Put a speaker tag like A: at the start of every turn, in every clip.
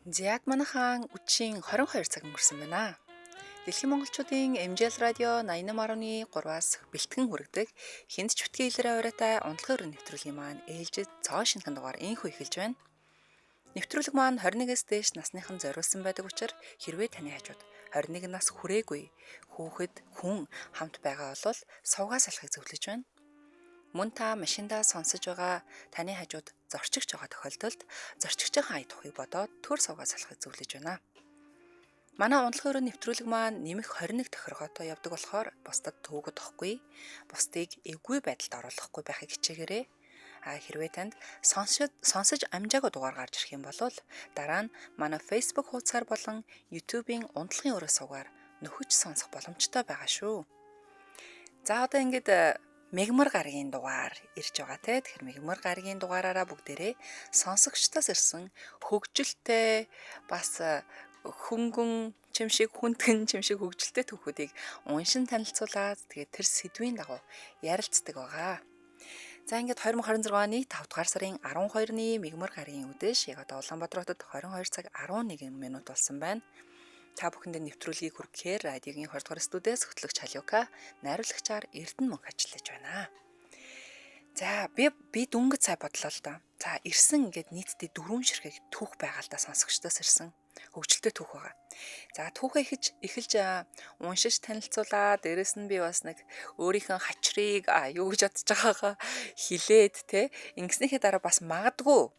A: Яг манайхан үдшийн 22 цаг өнгөрсөн байна. Дэлхийн монголчуудын MJL радио 88.3-аас бэлтгэн хүргэдэг хэнд ч битгий илэрэ оройтой унтлагын өрөө нэвтрүүлгийн маань ээлжид цоо шинхэн дугаар инхүү эхэлж байна. Нэвтрүүлэг маань 21-с дээш насныхан зориулсан байдаг учраас хэрвээ таны хажууд 21 нас хүрээгүй хүүхэд хүн хамт байгаа бол сувгаас алахыг зөвлөж байна. Мөн та машиндаа сонсож байгаа таны хажууд зорчигч байгаа тохиолдолд зорчигчийн ая тухыг бодоод төр сувгаас алахыг зөвлөж байна. Манай унтлагын өрөө нэвтрүүлэг маань нэмэх 21 тохиргоотой явдаг болохоор бусдад төвөгд охгүй, бусдыг эвгүй байдалд оруулахгүй байхыг хичээгээрэй. Хэрвээ танд сонсож амжаагүй дугаар гарч ирэх юм бол дараа нь манай Facebook хуудасаар болон YouTube-ийн унтлагын өрөө сувгаар нөхөж сонсох боломжтой байгаа шүү. За одоо ингээд мегмар гарагийн дугаар ирж байгаа те. Тэгэхээр мегмар гарагийн дугаараараа бүгдээрээ сонсогчдоос ирсэн хөгжилтэй бас хөнгөн чимшиг хүндгэн чимшиг хөгжилтэй түүхүүдийг уншин танилцуулаад тэгээд тэр сэдвийн дагуу ярилцдаг байгаа. За ингээд 2026 оны 5 дугаар сарын 12-ны мегмар гарагийн үдэш яг одоо Улаанбаатар хотод 22 цаг 11 минут болсон байна. Та бүхэндээ нэвтрүүлгийг хүргэхээр радиогийн 20 дугаар студиэс хөтлөгч Халиука, найруулагчаар Эрдэнэ мөнх ажиллаж байна. За би дүнгэд сая бодлоо л доо. За ирсэн ингээд нийтдээ 4 ширхэг түүх байгаа л да сонсогчдоос ирсэн. Хөгжилтэй түүх байгаа. За түүхээ эхэлж уншиж танилцуулаа. Дээрэс нь би бас нэг өөрийнхөө хачрыг юу гэж бодож байгаагаа хилээд те. Ингэснийхээ дараа бас магадгүй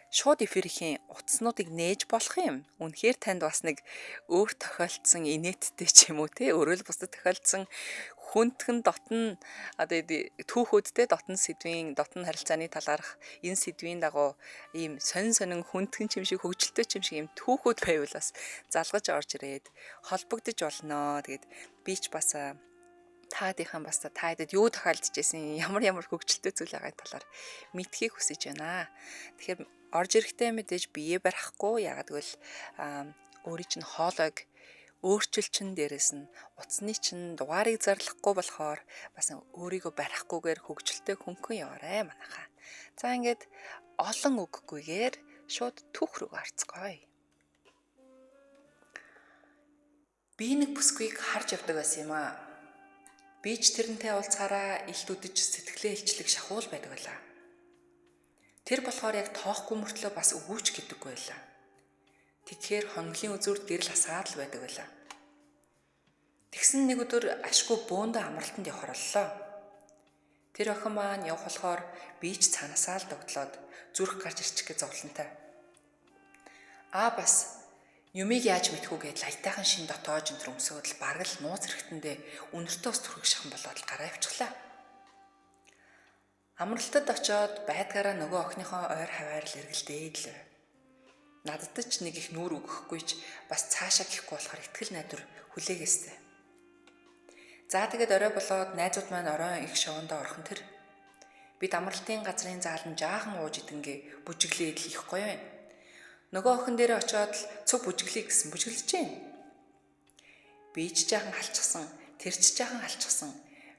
A: шууд эфирийн утаснуудыг нээж болох юм. Үнэхээр танд бас нэг өөр тохиолдсон инээдтэй ч юм уу те. Өөрөө л бусдад тохиолдсон хүндхэн дотн одоо түүхүүдтэй дотн харилцааны талаарх энэ сэдвийн дагуу ийм сонин хүндхэн чимшиг хөгжилтэй чимшиг ийм түүхүүд байвал бас залгаж орж ирээд холбогдож болно. Тэгээд би ч бас таадынхан бас та хэдэд юу тохиолдож байсан ямар хөгжилтэй зүйл байгаа талаар мэдхийг хүсэж байна. Тэгэхээр орж ирэхдээ мэдээж биеэ барихгүй ягаад гэвэл өөрийн чинь хоолойг өөрчилчин дээрээс нь утасны чинь дугаарыг зарлахгүй болохоор бас өөрийгөө барихгүйгээр хөгжилтэй хөнгөн яваарэ манайхаа. За ингээд олон үггүйгээр шууд түүх рүү гарцгаая. Би нэг бүсгүйг харж явдаг байсан юм аа. Би ч тэрнтэй уулзахаараа илт үдэж сэтгэлээ илчлэг шахуул байдаг байлаа. Тэр болохоор яг тоохгүй мөртлөө бас өгөөч гэдэггүй байлаа. Тэгэхээр хонглын үзүүрт гэрэл хасаад л байдаг байлаа. Тэгсэн нэг өдөр ашгүй бөөндө амралтанд явахар боллоо. Тэр охин маань явах болохоор би ч цаанасаа л догтлоод зүрх гарч ирчих гэж зовлонтой. Бас юмыг яаж мэдхүү гэж лайтайхан шин дотоож энэ өмсөөд л бараг л нууц хэрэгтэндээ өнөртөө ус түрхэх шахан болоод л гараа явчихлаа. Амралтад очиод байдгаараа нөгөө охиныхоо ойр хаваар л эргэлдээд л. Надад ч нэг их нүүр өгөхгүй ч бас цаашаа гихгүй болохоор итгэл найдвар хүлээгээстэй. За тэгээд орой болоод найзууд маань оройн их шовондоо орхон тэр. Бид амралтын газрын заалан жаахан ууж идэнгээ бүжиглээд л их гоё байна. Нөгөө охин дээр очиод л цуг бүжиглэе гэсэн бүжиглэж байна. Би ч жаахан халчихсан, тэр ч жаахан халчихсан.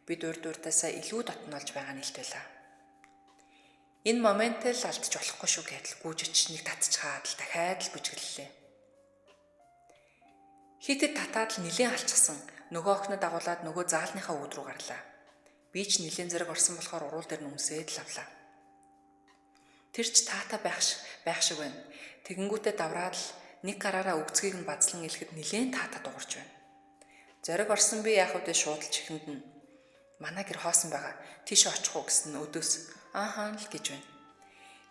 A: Бид урд урдаасаа илүү дотнолж байгаа нь илтвэлээ. Энэ моментээ л алдчих болохгүй шүү гэдэл гүйж очиж нэг татчихаад л дахиад л бүжиглэлээ. Хитэд татаад л нилийн алчсан нөгөө охинод дагуулад нөгөө заалныхаа үүд рүү гарлаа. Би ч нилийн зэрэг орсон болохоор уруул дээр нүмсээд л авлаа. Тэр ч таата байх шиг байна. Тэгэнгүүтээ давраад л нэг гараараа өгцгийг нь бадслан илэхэд нилийн таата дуурч байна. Зориг орсон би яах вэ шууд л чихэнд нь манай гэр хоосон байгаа. Тийш очих уу гэсэн өдөөс аахан л гэж байна.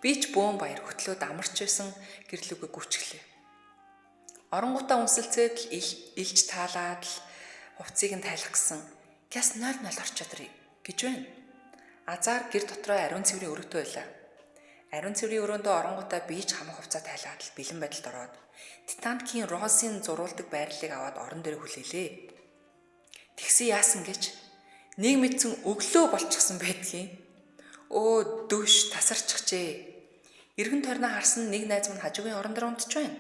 A: Би ч бөөн баяр хөтлөөд амарч байсан гэрлүүгээ гүчглээ. Оронгуудаа үнсэлцээд л илж таалаад л хувцсыг нь тайлах гэсэн гяс 0-0 орчоод ирээ гэж байна. Азар гэр дотроо ариун цэврийн өрөөтэй байлаа. Ариун цэврийн өрөөндөө оронгуудаа би ч хамаг хувцас тайлаад л бэлэн байдалд ороод Титаникийн Россын зурулдаг байрлалыг аваад орон дээр хүлээлээ. Тэгсэн яасан гэж нэг мэдсэн өглөө болчихсон байдгийн. Дөш тасарчихжээ. Иргэн тойрноо харсан нэг найз минь хажуугийн орон дээр унтж байна.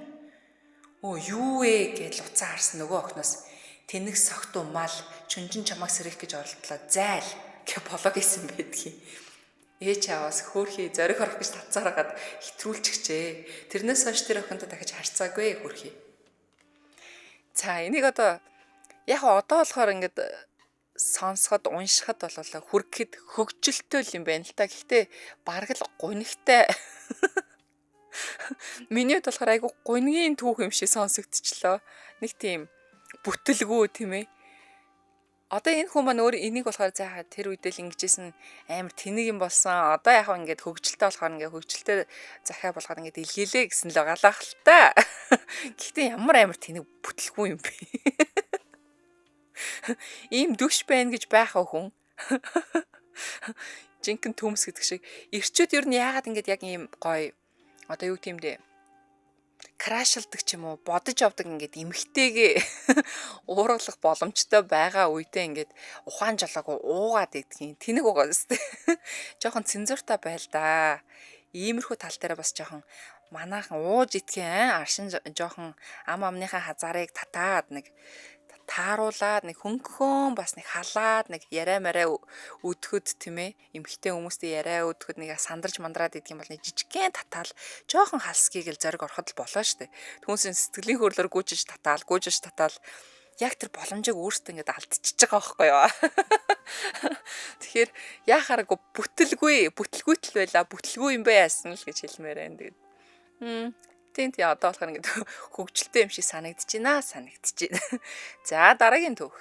A: Юу вэ гэж уцаа харсан нөгөө охиноос тэнэг согтуу мал чүнжин чамаг сэрэх гэж оролдлоо зайл гэж болоо гэсэн байдгийн. Ээж аваас хөөрхий зориг орох гэж татцаараад хэтрүүлчихжээ. Тэрнээс хойш тэр охинтой дахиж харьцаагүй хөөрхий. За энийг одоо яг одоо болохоор ингээд сонсоход уншихад бол хүргэхэд хөгжилтэй юм байна л та. Гэхдээ бараг л гунигтай. Миний хувьд болохоор айгу гунигийн түүх юм шиг сонсогдчихлоо. Нэг тийм бүтэлгүй тийм ээ. Одоо энэ хүн маань өөр энийг болохоор заахаа тэр үедээ л ингэжсэн амар тэнэг юм болсон. Одоо яг ингээд хөгжилтэй болохоор ингээд хөгжилтэй захиа болгоод ингээд илгээлээ гэсэн л байгаа л та. Гэхдээ ямар амар тэнэг бүтэлгүй юм бэ? Ийм дүш байна гэж байхаа хүн. Жинхэнэ төмс гэдэг шиг эрчүүд ер нь яагаад ингээд яг ийм гоё одоо юу гэмдэ крашилдаг ч юм уу бодож авдаг ингээд эмхтэйгээ уургалах боломжтой байгаа үедээ ингээд ухаан жолоогүй уугаад идэх тэнэг байгаа зү. Жохон цензуртай байл да. Иймэрхүү тал дээр бас жохон манаахан ууж идэх аршин жохон ам амныхаа хазаарыг татаад нэг тааруулаад нэг хөнгөхөн бас нэг халаад нэг яриа мараа өдөхөд тийм ээ эмхтэй хүмүүстэй яриа өдөхөд нэг сандарч мандраад идэх юм бол нэг жижигхэн татаал жоохон халсхийг л зориг ороход л болоо штэ. Түүнээс сэтгэлийн хөдлөөр гүйжиж татаал яг тэр боломжийг өөртөө ингээд алдчихж байгаа байхгүй юу. Тэгэхээр яхаараагүй бүтэлгүйтэл байла бүтэлгүй юм байсан л гэж хэлмээр байна. Тэгээд тийм одоо болохоор ингээд хөгжилтэй юм шиг санагдаж байна. За дараагийн түүх.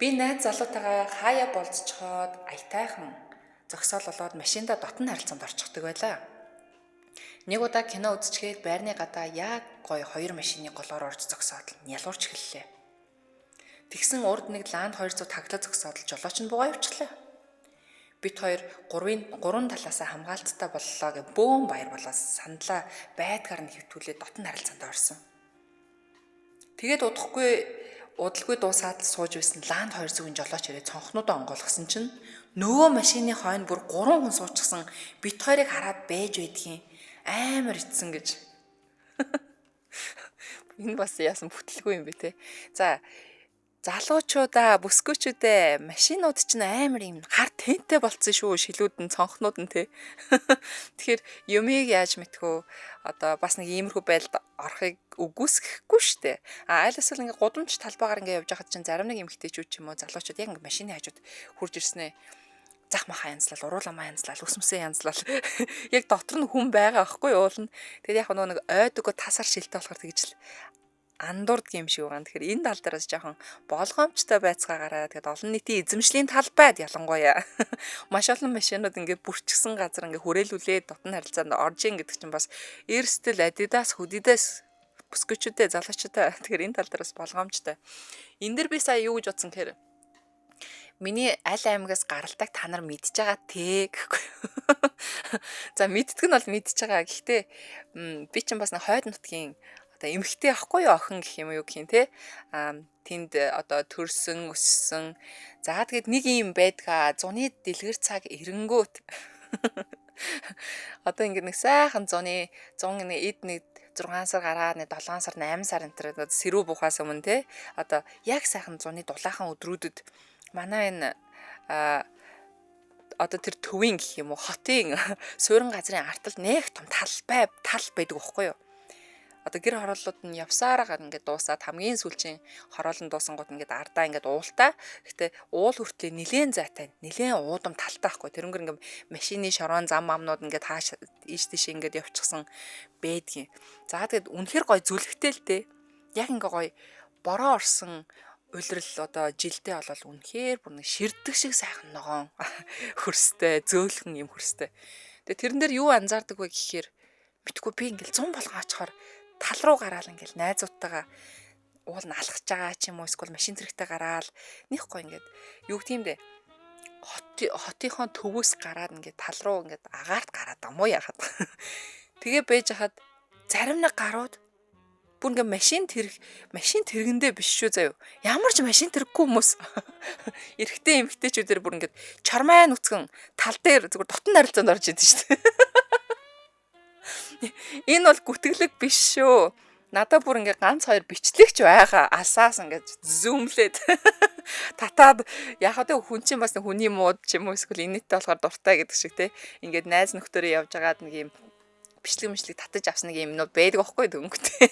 A: Би найз залуутайгаа хаяа болцоход аятайхан зогсоол болоод машинда дотн харилцаанд орчихдаг байлаа. Нэг удаа кино үзчихээд байрны гадаа яг гоё хоёр машины голоор орж зогсоод нялуурч эхэллээ. Тэгсэн урд нэг ланд 200 таглаа зогсоод жолооч нь бугаа явчихлаа. Бид хоёр гурван талаасаа хамгаалттай боллоо гэ бөөн баяр болоос сандлаа байдгаар нь хэвтүүлээ дотн харилцаанд орсон. Тэгээд удалгүй дуусаад сууж байсан ланд 200-ийн жолооч ирээ цонхнуудаа онгойлгосон чинь нөгөө машины хойно бүр 3 хүн суучихсан бид хоёрыг хараад байж байдгийн амар ицсэн гэж. Энэ бас яасан бүтэлгүй юм бэ те. За залуучуудаа, бүсгүүчүүдээ машинууд чинь амар юм хар тэнтэй болцсон шүү шилүүд нь цонхнууд нь те. Тэгэхээр юмыг яаж мэдхүү одоо бас нэг иймэрхүү байдалд орохыг үгүйсэхгүй штэ. Аль эсвэл ингээ гудамж талбайгаар ингээ явж байхад чинь зарим нэг эмэгтэйчүүд ч юм уу залуучууд яг ингээ машины хажууд хурж ирснэ. Зах маха янзлал, урууламаа янзлал, үсмсээ янзлал. Яг дотор нь хүн байгаа аахгүй уулна. Тэгээд яг нэг ойдгоо тасар шилтэй болохоор тэгж л андуурдаг юм шиг байгаа. Тэгэхээр энэ тал дээрээс жоохон болгоомжтой байцгаагаараа тэгээд олон нийтийн эзэмшлийн талбайд ялангуяа маш олон машинууд ингээд бүрчгсэн газар ингээд хүрээлүүлээд дотн харилцаанд орж ийн гэдэг чинь бас Эрстэл, Adidas, Hudidas бүсгүүчүүдээ залуучуудаа тэгэхээр энэ тал дээрээс болгоомжтой. Энэ дэр би сая юу гэж бодсон гэхээр миний аль аймагаас гаралтай та нар мэдж байгаа те гэхгүй. За мэддэг нь бол мэдж байгаа. Гэхдээ би чинь бас нэг хойд нутгийн эмхтэй ахгүй охин гэх юм уу гэх юм те. Тэнд одоо төрсөн, өссөн. За тэгээд нэг юм байдгаа зуны дэлгэр цаг эренгүүт. Одоо ингэ нэг сайхан зуны 100 эд нэг 6 сар гараад нэг 7 сар 8 сар энэ төр сэрүү бухаас өмнө те. Одоо яг сайхан зуны дулаахан өдрүүдэд манай энэ одоо тэр төвийн гэх юм уу хотын суурин газрын арталд нэг том тал байдаг байхгүй юу? Одоо гэр хорооллууд нь явсараа ингээд дуусаад хамгийн сүүлчийн хороолн дуусангууд ингээд ардаа ингээд уултаа. Гэтэ уул хүртлээ нилээн зайтай, нилээн уудам талтай байхгүй. Тэрнгэр ингээд машины шорон зам амнууд ингээд хааш ийш тийш ингээд явчихсан байдгийн. За тэгэд үнэхэр гой зүлгтэй л дээ. Яг ингээд гой бороо орсон улирал одоо жилдээ болол үнэхээр бүр нэг ширдэг шиг сайхан ногоон хөрстэй, зөөлхөн юм хөрстэй. Тэгээ тэрэн дээр юу анзаардаг вэ гэхээр битгүй би ингээд 100 болгоо очихоор тал руу гараал ингээл найзуудтайгаа уул нь алхаж байгаа ч юм уу эсвэл машин зэрэгтэй гараал нэг гоо ингээд юу гэмдэ хотынхон төвөөс гараад ингээд тал руу ингээд агаарт гараад амуу яхад тэгээ байж хахад зарим нэг гарууд бүр ингээд машин тэргэндээ биш шүү заяа ямар ч машин тэрэггүй хүмүүс эрэгтэй эмэгтэйчүүдээр бүр ингээд чормай нүцгэн тал дээр зүгээр дотн харилцаанд орж идэв шүү дээ. Энэ бол гүтгэлэг биш шүү. Надад бүр ингээ ганц хоёр бичлэгч байгаа. Алсаас ингээ зүүмлээд татаад яг одоо хүн чинь бас хүний мууд ч юм уу эсвэл инээдтэй болохоор дуртай гэдэг шиг те ингээд найз нөхдөөрөө явж байгаад нэг юм бичлэг татаж авсан нэг юмнууд байдаг байхгүй дөнгөтэй.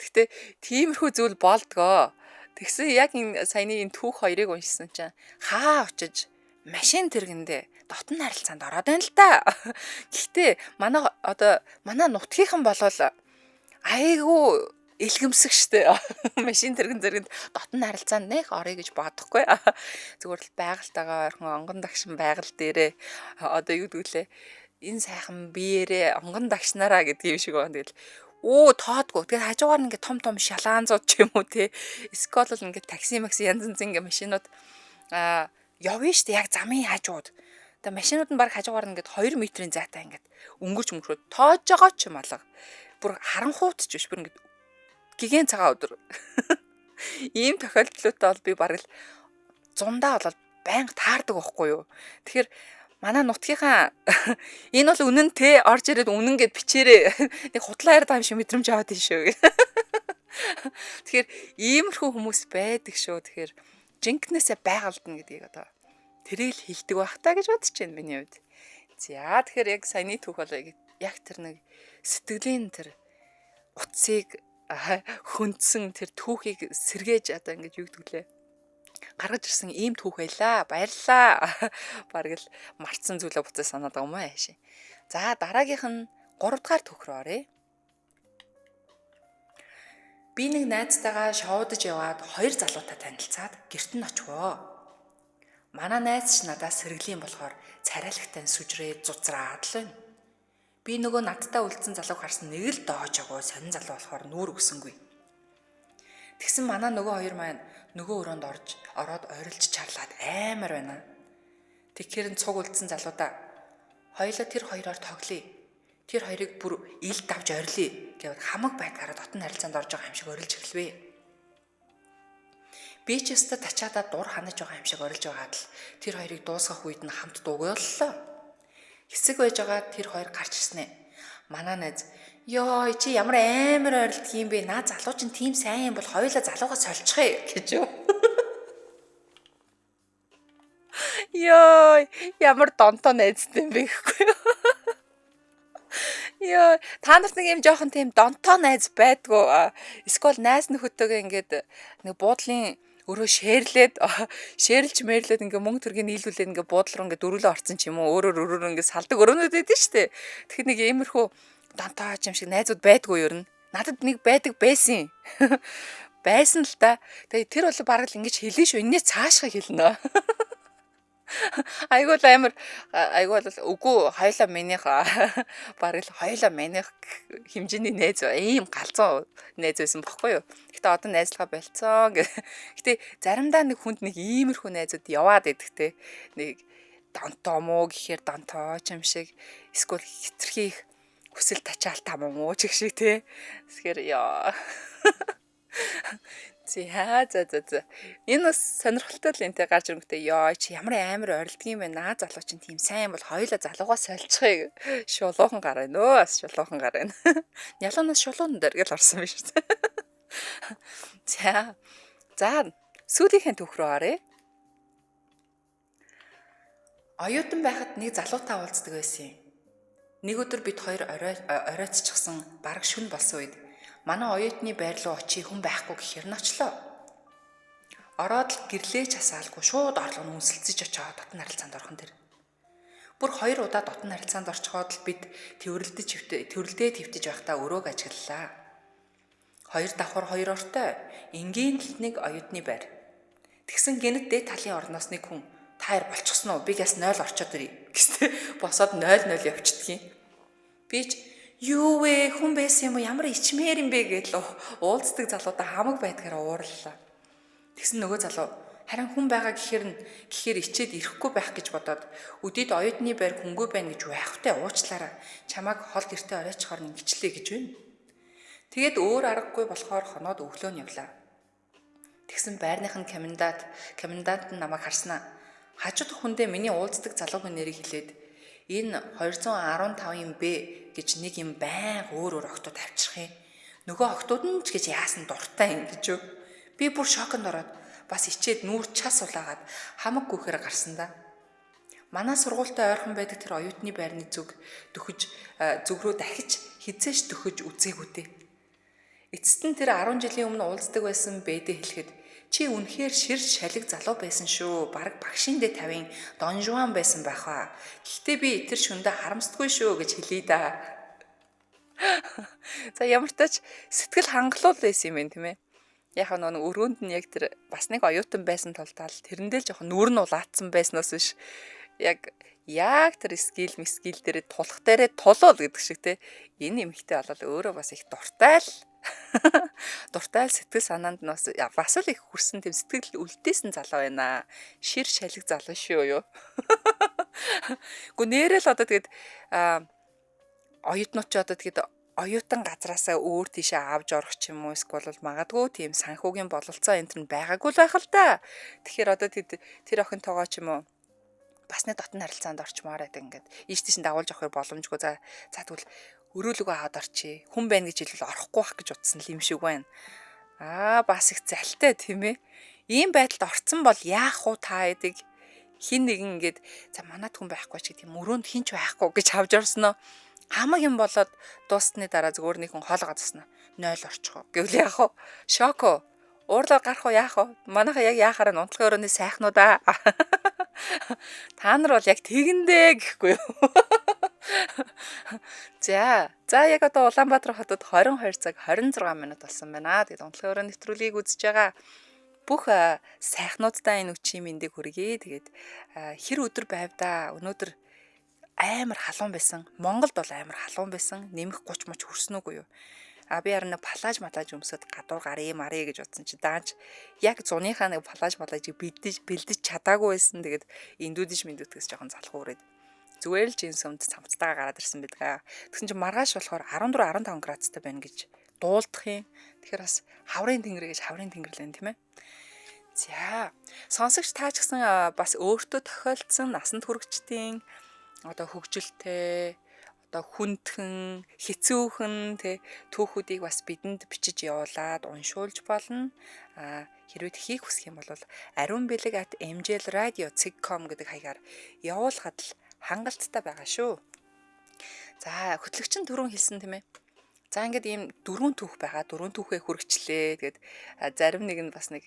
A: Гэхдээ тиймэрхүү зүйл болдгоо. Тэгсэн яг энэ саяны энэ түүх хоёрыг уншсан чинь хаа очиж машин тэргэндээ дотн харилцаанд ороод байна л да. Гэхдээ манай нутгийнхан болвол айгүй илгэмсэг штэ. Машин тэргэнд дотн харилцаанд нэх орё гэж бодохгүй. Зүгээр л байгальтайгаа ойрхон онгон дагшин байгаль дээрээ одоо юу гэдгүүлээ энэ сайхан биеэрээ онгон дагшнараа гэдэг юм шиг байна. Тэгэл тоодгүй. Тэгээд хажуугаар нь ингээ том шалаанзууд ч юм уу те. Эсвэл л ингээ такси янз ингээ машинууд явна штэ яг замын хажууд. Тэгээ машинууд нь баг хажуугаар нь ингээ 2 метрийн зайтай ингээ өнгөрч тоож байгаа ч юм алга. Бүр харанхуут ч биш бүр ингээ гигэн цагаан өдөр. Ийм тохиолдлуудтай бол би бараг л зундаа болол байнга таардаг байхгүй юу. Тэгэхээр манай нутгийнхаа энэ бол үнэн те орж ирээд үнэн гэд бичээрээ нэг худлаа яриад байгаа юм шиг мэдрэмж аваад тийм шүү. Тэгэхээр иймэрхүү хүмүүс байдаг шүү. Тэгэхээр жинкнээсээ байгальдна гэдгийг одоо тэрийг л хэлдэг байх таа гэж бодож байна миний хувьд. За тэгэхээр яг саяны түүх бол яг тэр нэг сэтгэлийн тэр утсыг хөндсөн тэр түүхийг сэргээж одоо ингэж юу гэдгүүлээ гаргаж ирсэн ийм түүх байлаа. Баярлаа. Бараг л мартсан зүйлээ буцаа санаад байгаа юм аа яаши. За дараагийнх нь 3 дахь түүх рүү оръё. Би нэг найзтайгаа шоудаж яваад 2 залуутай танилцаад гэрт нь очивоо. Манай найз ч надаас сэргэлийн болохоор царайлагтай сүжрээ зузраад л байна. Би нөгөө надтай үлдсэн залууг харсан нэг л доож агуу сонин залуу болохоор нүүр өгсөнгүй. Тэгсэн манай нөгөө хоёр маань нөгөө өрөөнд ороод ойрлж чарлаад амар байна. Тэгэхээр нь цуг үлдсэн залуудаа хоёлоо тэр хоёроор тоглоё. Тэр хоёрыг бүр ил давж орилъё гэвэл хамаг байдгаараа дотн харилцаанд орж байгаа юм шиг орилж эхэлвэ. Би ч өстө тачаадаа дур ханаж байгаа юм шиг орилж байгаад л тэр хоёрыг дуусгах үед нь хамт дуугааллаа. Хэсэг байж байгаа тэр хоёр гарч ирсэн ээ. Манай найз ёо чи ямар амар ойрлдог юм бэ? Наа залуу чинь тийм сайн юм бол хоёулаа залуугаа сольчихъя гэж юу. Ёо ямар донтоо найзтай юм бэ гэхгүй юу. Ёо та нарт нэг юм жоохон тийм донтоо найз байдгүй. Эсвэл найз нөхөдтэйгээ ингээд нэг буудлын өөрөө шеэрлж мэрлээд ингээ мөнгө төргийг нийлүүлээд ингээ буудлын руу ингээ дөрүлөө орцсон ч юм уу өөрөөр ингээ салдаг өрөөнүүд байдаг шүү дээ. Тэгэхээр нэг иймэрхүү донтооч юм шиг найзууд байдгүй юу ер нь. Надад нэг байдаг байсан. Байсан л та. Тэгээ тэр бол бараг л ингэж хэлэн шүү. Энэс цаашаа хэлнэ. Айгуу амар айгуу бол үгүй хоёлаа минийх бараг л хоёлаа минийх хэмжээний найз ийм галзуу найз байсан бохгүй юу. Гэтэ одоо найзлага болцсон гэх. Гэтэ заримдаа нэг хүнд нэг иймэрхүү найзууд яваад идэх те. Нэг донтоо муу гэхээр донтоо ч юм шиг эсвэл хитрхи их хүсэл тачаалтаа муу ч гэх шиг те. Тэгэхээр яа. За. Энэ бас сонирхолтой л энтэй гарч ирэнгүүтээ ёо чи ямар амар ойрлдог юм бэ? Наа залуу чинь тийм сайн бол хоёулаа залуугаа сольчихъя. Шулуухан гар байна өө. Бас шулуухан гар байна. Ялуунаас шулуун дээр гэл орсон биш үү? За. Сүүлийнхэн түүх рүү оръё. Оюутан байхад нэг залуутай уулздаг байсан юм. Нэг өдөр бид хоёр оройцчихсан бараг шүн болсон үед манай оюутны байр руу очие хүн байхгүй гэхээр нь очлоо. Ороод л гэрлээ часаалгүй шууд орлого нь үнсэлцэж очоод дотн харилцаанд орхон тэр. Бүр 2 удаа дотн харилцаанд орчхоод л бид төвөрлөдөө твтэж байхдаа өрөөг ажиглалаа. 2 давхар 2 ортой энгийн л нэг оюутны байр. Тэгсэн гэнэт дээд талын орноос нэг хүн таяр болчихсон уу? Би гэс 0 орчоод ирээ. Гэстэй босоод 0 явчихдгийг. Би ч юу вэ хүн байсан юм уу ямар ичмээр юм бэ гэдэл уулздаг залуудаа хамаг байдгаараа уурлаа. Тэгсэн нөгөө залуу харин хүн байгаа гэхээр ичээд ирэхгүй байх гэж бодоод өдөрт оюутны байр хүнгүй байна гэж байхтай уучлаараа чамайг хол гэртээ оройчхоор ингэчлээ гэж байна. Тэгээд өөр аргагүй болохоор хоноод өглөө нь явлаа. Тэгсэн байрныхын комендант нь намайг харснаа. Хажууд хүндээ миний уулздаг залуугийн нэрийг хэлээд энэ 215 юм бэ гэж нэг юм байн өөр октод авчрах юм. Нөгөө октод нь ч гэж яасан дуртай юм гэж юу. Би бүр шоконд ороод бас ичээд нүүр час улаагаад хамаг гүхээр гарсан да. Манай сургуультай ойрхон байдаг тэр оюутны байрны зүг рүү дахиж хизээш дөхөж үзээгүй дээ. Эцэст нь тэр 10 жилийн өмнө уулздаг байсан бэдэ хэлэхэд чи үнэхээр шир шалиг залуу байсан шүү. Бараг багшийн дэ 50-ын Дон Жуан байсан байх аа. Гэхдээ би тэр шүндэ харамсдаггүй шүү гэж хэлье да. За ямар ч тач сэтгэл хангалуул байсан юм байна тийм ээ. Яг нэг өрөөнд нь яг тэр бас нэг оюутан байсан тулдаа л тэрэндээ л жоохон нүүр нь улаацсан байснаас биш. Яг тэр скил дээр тулах дээрээ тулуул гэдэг шиг те. Энэ эмэгтэй болол өөрөө бас их дуртай л сэтгэл санаанд нь бас л их хүрсэн тийм сэтгэл үлдээсэн залуу байна. Шир шалиг залуу шүү юу. Гэхдээ нэрэл одоо тэгээд оюутнууд ч одоо тэгээд оюутан газраасаа өөр тийшээ авж орох ч юм уу эсвэл магадгүй тийм санхүүгийн бололцоо энэ төр байгаагүй л байх л да. Тэгэхээр одоо тэр охинтойгоо ч юм уу бас нэг дотн харилцаанд орчмоор байдаг ингээд ийш тийш дагуулж авах боломжгүй. За тэгвэл өрөөлөгөө аваад орчие. Хүн байна гэж хэлвэл орохгүй байх гэж утсан л юм шиг байна. Бас их залтай тийм ээ. Ийм байдалд орцсон бол яах уу та гэдэг хин нэгэн ингээд за манад хүн байхгүй ч гэдэг юм өрөөнд хинч байхгүй гэж авч орсноо. Хамаг юм болоод дуусны дараа зүгээр нэг хүн хоол гадсна. 0 орчихоо. Гэвл яах вэ? Шок уу? Уурлаар гарах уу яах вэ? Манайха яг яахаараа унтлагын өрөөний сайхнуудаа. Та нар бол яг тэгэндээ гэхгүй юу? За яг одоо Улаанбаатар хотод 22 цаг 26 минут болсон байна. Тэгээд унтлагын өрөөний нэвтрүүлгийг үзэж байгаа бүх сайхнуудаа энэ өчийн мэндийг хүргэе. Тэгээд хэр өдөр байв да? Өнөөдөр амар халуун байсан. Монголд бол амар халуун байсан. Нэмэх 30 моч хүрсэн үгүй юу? Би харин палаж өмсөд гадуур гарыг марыг гэж утсан чи дааж яг зуныхаа нэг палажийг бэлдэж чадаагүй байсан. Тэгээд эндүүдэж жоохон залхуу өрөөд зүгээр л жинс өмд цамцтайгаа гараад ирсэн байдаг. Тэгсэн чи маргааш болохоор 14 15 градустай байна гэж дуулдах юм. Тэгэхээр бас хаврын тэнгэр гэж хаврын тэнгэр лэн тийм ээ. За сонсогч таа ч гэсэн бас өөртөө тохиолдсон насанд хүрэгчдийн одоо хөгжилтэй одоо хүндхэн хэцүүхэн түүхүүдийг бас бидэнд бичиж явуулаад уншуулж болно. Хэрвээ хийх хүсэх юм бол arumbelэг@mjlradio.com гэдэг хаягаар явуулахад л хангалттай байгаа шүү. За хөтлөгч нь түрүүн хэлсэн тийм ээ. За ингээд ийм 4 түүх байгаа. 4 түүхээ хүргэчлээ. Тэгээд зарим нэг нь бас нэг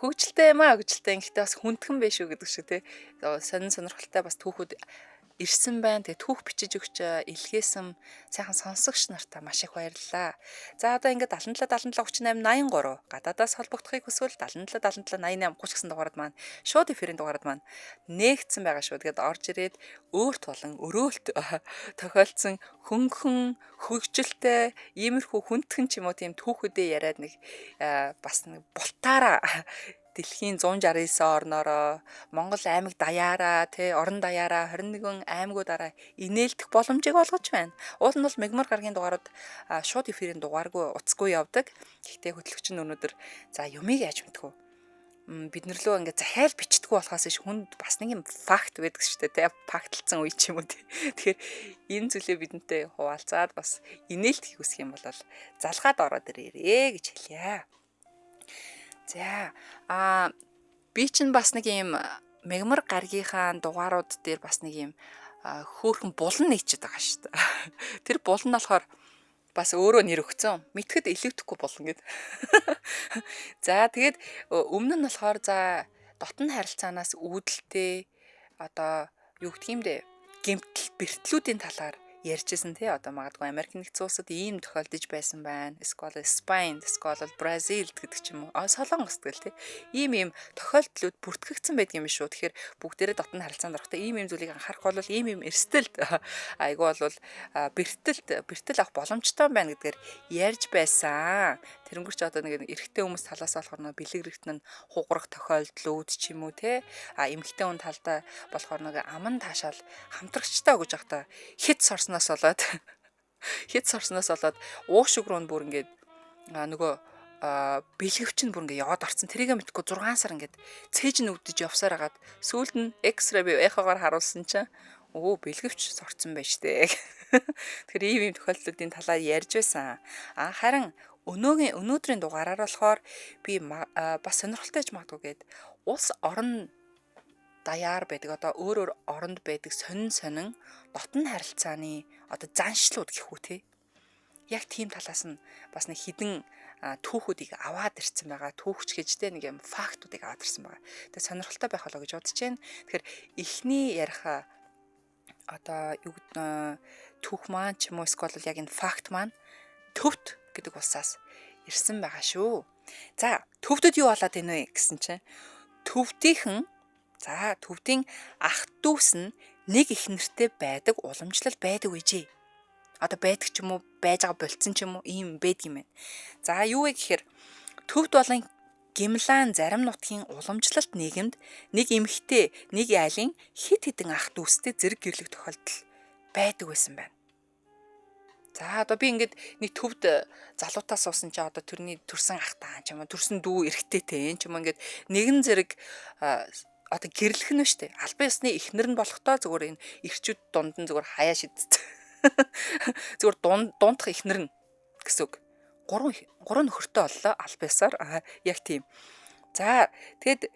A: хөгжилтэй юм аа хөгжилтэй. Гэхдээ бас хүндхэн байх шүү гэдэг шиг тий. Сонин сонирхолтой бас түүхүүд ирсэн байна. Тэгээ түүх бичиж өгч илгээсэн сайхан сонсогч нартаа маш их баярлалаа. За одоо ингээд 77 77 38 83 гадаадаас холбогдохыг хүсвэл 77 77 88 30 гэсэн дугаард маань шууд эфирийн дугаард маань нээгдсэн байгаа шүү. Тэгээд орж ирээд өөрт болон өрөөлт тохиолдсон хөнгөн хөгжилтэй иймэрхүү хүндхэн ч юм уу тийм түүхүүдээ яриад нэг бас нэг бултаараа дэлхийн 169 орноороо Монгол аймаг даяараа орон даяараа 21 аймагуудаараа инээлдэх боломжийг олгож байна. Уул нь бол мегмар гарагийн дугаарууд шууд эфирийн дугааргүй уцгүй явдаг. Гэхдээ хөтлөгч нь өнөөдөр за юмыг яаж мэдэх вэ? Бид нөрлөө ингээд захиал бичдэггүй болохоос ш хүнд бас нэг юм факт байдаг шүү дээ. Фактлцсан үе ч юм уу. Тэгэхээр энэ зүйлээ бидэнтэй хуваалцаад бас инээлт хийх үсэх юм бол залгаад ороод ирээрээ гэж хэлье. За би чинь бас нэг юм мегмар гаргийнхаа дугаарууд дээр бас нэг юм хөөхөн булан нийчээд байгаа шүү дээ. Тэр булан нь болохоор бас өөрөө нэр өгцөн. Мэдхэд илүүдэхгүй булан гэд. За тэгээд өмнө нь болохоор за дотн харилцаанаас үүдэлтэй одоо юу гэх юм бэ? Гэмтэл бэртлүүдийн талаар ярьжсэн тий одоо магадгүй Америк нэгдсэн улсад ийм тохиолдож байсан байна. Эсвэл Спайн, эсвэл Бразил гэдэг ч юм уу. Солонгос гэдэг тий. Ийм тохиолдлууд бүртгэгдсэн байдаг юм шүү. Тэгэхээр бүгдээрээ дотн харилцаанд орохдоо ийм зүйлийг анхаарах бол ийм эрсдэлд айгүй бол бэртэл авах боломжтой байна гэдгээр ярьж байсан. Тэрнгүүр ч одоо нэг эрэгтэй хүмүүс талаас болохоор нэг бэлэг рэгт нь хугарах тохиолдлууд ч юм уу тий. Эмэгтэй хүн талдаа болохоор нэг аман таашаал хамтрагчтай өгж явахдаа хит сорсноос болоод уушиг руу бүр ингээд нөгөө бэлгэвч нь бүр ингээд яваад орсон. Тэрийг мэдгүй 6 сар ингээд цээж нь өвдөж явсаар хагаад сүүлд нь эксрэ би эхоогоор харуулсан чинь бэлгэвч сорцсон байж тээ. Тэгэхээр ийм тохиолдлуудын талаар ярьж байсан. Харин өнөөдрийн дугаараар болохоор би бас сонирхолтой ч магадгүй гээд улс орон даяар байдаг одоо өөр оронд байдаг сонин дотн харилцааны одоо заншлууд гэхүү те. Яг тийм талаас нь бас нэг хідэн түүхүүдийг аваад ирсэн байгаа. Түүхч гэжтэй нэг юм фактуудыг аваад ирсэн байгаа. Тэгээ сонирхолтой байх болоо гэж бодож байна. Тэгэхээр эхний ярих одоо юу гэдэг түүх маань ч юм уу эсвэл яг энэ факт маань төвт гэдэг улсаас ирсэн байгаа шүү. За төвдөд юу болоод байна вэ гэсэн чинь төвдийн ах дүүс нь нэг их нэртэй байдаг уламжлал байдаг үежээ. Одоо байдаг ч юм уу байж байгаа болцсон ч юм уу ийм байдаг юм байна. За юу вэ гэхээр төвд болон Гимлан зарим нутгийн уламжлалт нийгэмд нэг эмэгтэй нэг айлын хид хідэн ах дүүстэй зэрэг гэрлэх тохиолдол байдаг байсан байна. За одоо би ингээд нэг төвд залуутаас суусан чи одоо тэрний төрсэн ахтаа ч юм уу төрсэн дүү эрэгтэйтэй ч юм уу ингээд нэгэн зэрэг одоо гэрлэх нь шүү дээ. Албан ёсны эхнэр нь болохдоо зүгээр энэ эрчүүд дунд нь зүгээр хаяа шиддэг. Зүгээр дундах эхнэр нь гэсэн үг. Гурван нөхөртэй боллоо албан ёсоор. Яг тийм. За тэгэд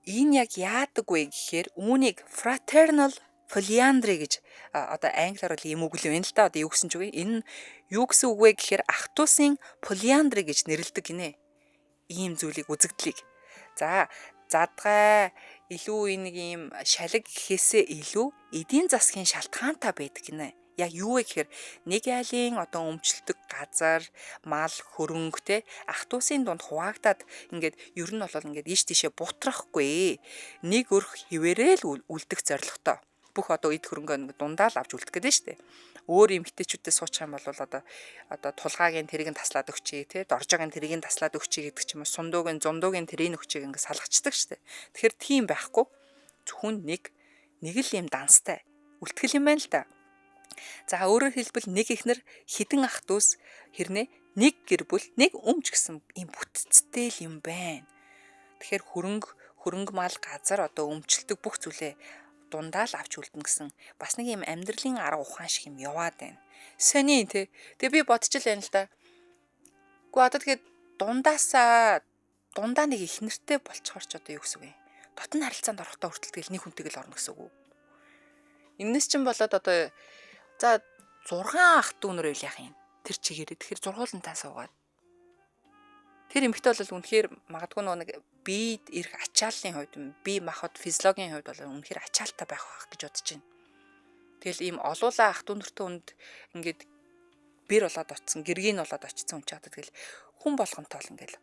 A: энэ яг яадаг вэ гэхээр үүнийг fraternal polyandry гэж одоо англиар бол ийм үг л байна л да. Одоо юу гэсэн ч үгүй. Энэ юу гэсэн үг вэ гэхээр ах дүүсийн polyandry гэж нэрлэдэг гинэ. Ийм зүйлийг үзэгдлийг. За задгай илүү нэг ийм шалаг гэхээсээ илүү эдийн засгийн шалтгаантай байдаг гинэ. Яг юу вэ гэхээр нэг айлын одоо өмчлөдөг газар, мал, хөрөнгө те ах дүүсийн дунд хуваагдаад ингээд ер нь бол ингээд иш тишээ бутрахгүй. Нэг өрх хിവэрэл үлдэх зорилготой. Бүх одоо эд хөрөнгөө дундаа л авч үлдэх гэдэг нь шүү дээ. Өөр эмгтээчүүдтэй суучих юм бол одоо тулгаагийн тэрийг нь таслаад өгчий те доржоогийн тэрийг нь таслаад өгчий гэдэг ч юм уу сундуугийн зундуугийн тэрийг өгчийг ингээд салгацдаг шүү дээ. Тэгэхээр тийм байхгүй. Зөвхөн нэг л юм данстай үлтгэл юм байна л да. За өөрөөр хэлбэл нэг ихнэр хідэн ах дүүс хэрнээ нэг гэр бүл нэг өмч гэсэн юм бүтцтэй л юм байна. Тэгэхээр хөрөнгө мал газар одоо өмчлөдөг бүх зүйлээ дундаа л авч үлдэнэ гэсэн бас нэг юм амьдралын арга ухаан шиг юм яваад байна. Сони те. Тэгээ би бодчихл байна л да. Гэхдээ одоо тэгээд дундаа нэг их нэртэй болцохоор ч одоо юу гэсэн үг вэ? Дотн харилцаанд орохдоо хүртэл тэгэл нэг хүнтэйг л орно гэсэн үг үү? Энэс чинь болоод одоо за 6 ах дүүнэр үйл яах юм. Тэр чигээрээ тэгэхээр зургуулантаа суугаад. Тэр эмэгтэй бол үнэхээр магадгүй нэг биед ирэх ачааллын хувьд бие махбод физиологийн хувьд бол үнэхээр ачаалттай байх байх гэж бодож байна. Тэгэл ийм олуулаа ах дүүнэртэй үнд ингээд бэр болоод очсон, гэргийн болоод очсон хүн ч одоо тэгэл хүн болгонтой л ингээд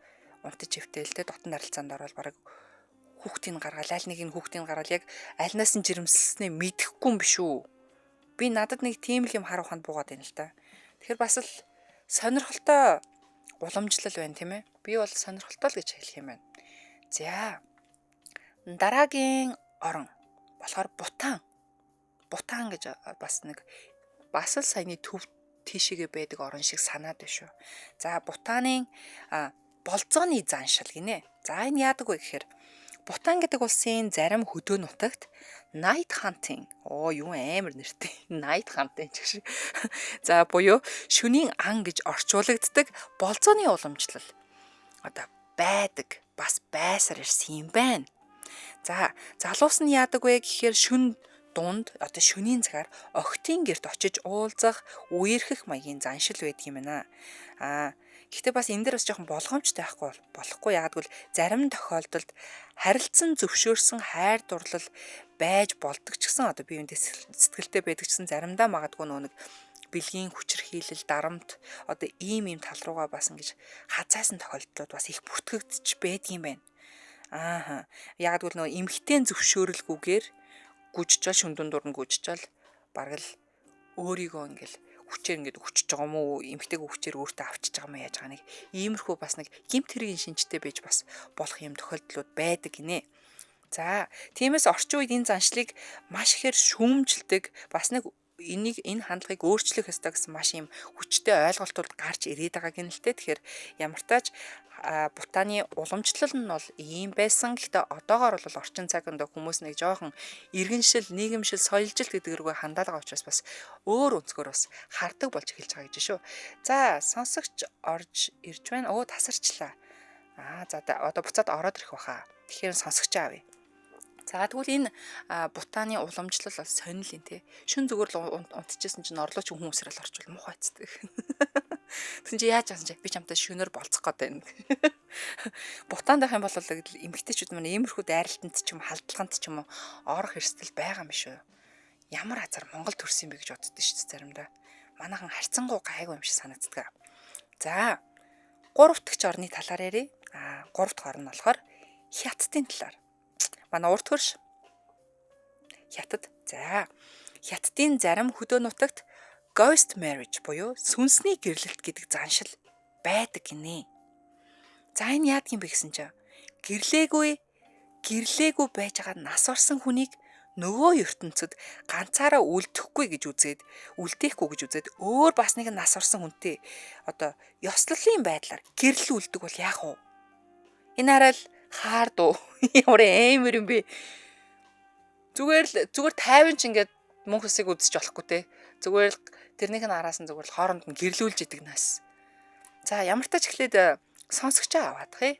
A: унтаж хөвтэйл тэ дотн харилцаанд ороод бараг хүүхдийн гаргаал аль нэг нь хүүхдийн гаргаал яг альнаас нь жирэмсэлснээ мэдэхгүй юм биш үү? Би надад нэг тийм л юм харах ухаанд буугаад байна л да. Тэгэхээр бас л сонирхолтой уламжлал байна тийм ээ. Би бол сонирхолтой л гэж хэлэх юм байна. За. Дараагийн орон болохоор Бутан гэж бас л саяны төв тийшээгээ байдаг орон шиг санаад байна шүү. За Бутаны болзооны заншил гинэ. За энэ яадаг вэ гэхээр Бутан гэдэг улсын зарим хөдөө нутагт night hunting юу амар нэртэй night hunting гэх шиг. За буюу шөнийн ан гэж орчуулагддаг болзооны уламжлал одоо байдаг бас байсаар ирсэн юм байна. За залуус нь яадаг вэ гэхээр шүн дунд одоо шөнийн цагаар охтын герт очиж уулзах, үерхэх маягийн заншил байдаг юм байна. Гэхдээ бас энэ дээр бас жоохон болгоомжтой болохгүй яагадгүй зарим тохиолдолд харилцан зөвшөөрсөн хайр дурлал байж болдог ч гэсэн одоо биеиндээ сэтгэлтэй байдаг ч гэсэн заримдаа магадгүй нэг бэлгийн хүчирхийлэл дарамт одоо ийм тал руугаа бас ингэж хазаасан тохиолдлууд бас их бүртгэгдэж байдаг юм байна. Яагадгүй нөгөө эмхтэн зөвшөөрөлгүйгээр гүжижэл шүндүн дурн гүжижэл бараг л өөрийгөө ингээл хүчээр ингээд өчөж байгаа юм уу эмхтэйг хүчээр өөртөө авчиж байгаа юм яаж байгаа нэг иймэрхүү бас нэг гимт хэргийн шинжтэй байж бас болох юм тохиолдлууд байдаг гинэ. За тиймээс орчин үед энэ заншлыг маш ихээр шүүмжилдэг бас нэг энэ хандлагыг өөрчлөх ёстой гэсэн маш юм хүчтэй ойлголтууд гарч ирээд байгааг нь л дээ. Тэгэхээр ямар тааж Бутаны уламжлал нь бол ийм байсан. Гэхдээ одоогоор бол орчин цагт хүмүүс нэг жоохон иргэншил, нийгэмшил, соёлжилт гэдэг рүү хандаад байгаа учраас бас өөр өнцгөр бас хардаг болж эхэлж байгаа гэж шүү. За, сонсогч орж ирж байна. Тасарчлаа. За одоо буцаад ороод ирэх баха. Тэгэхээр сонсогч аавь. За тэгвэл энэ Бутаны уламжлал бол сонирхол юм тий. Шүн зүгээр л унтчихсан чинь орлооч хүмүүсрэл орчвол муухайцдаг. Тэгсэн чи яаж асан чи би чамтай шөнөөр болцох гээд байна. Бутаанд байх юм бол эмгтээчүүд маань иймэрхүү дайралтанд ч юм халдлаганд ч юм уу орох эрсдэл байгаа юм шүү. Ямар азар Монгол төрсөн юм бэ гэж боддоо шүү дээ заримдаа. Манайхан харьцангуй гайгүй юм шиг санагддаг. За 3 дахь орны талаар ярив. 3 дахь орн нь болохоор Хятадын талаар. Манай урт хөрш Хятад. За Хятадын зарим хөдөө нутагт ghost marriage буюу сүнсний гэрлэлт гэдэг заншил байдаг гинэ. За энэ яадаг юм бэ гэсэн чинь гэрлээгүй байж байгаа нас орсон хүнийг нөгөө ертөнцид ганцаараа үлдэхгүй гэж үзээд өөр бас нэг нас орсон хүнтэй одоо ёслолын байдлаар гэрэл үлддэг бол яах вэ? Энэ арай л хаард уу? Ямар амар юм бэ? Зүгээр 50 ч ингээд мөнх усыг үзэж болохгүй те. Зүгээр л тэрнийх нь араас нь зүгээр л хооронд нь гэрлүүлж идэг нас. За ямар тач эхлээд сонсогчоо аваадах юм.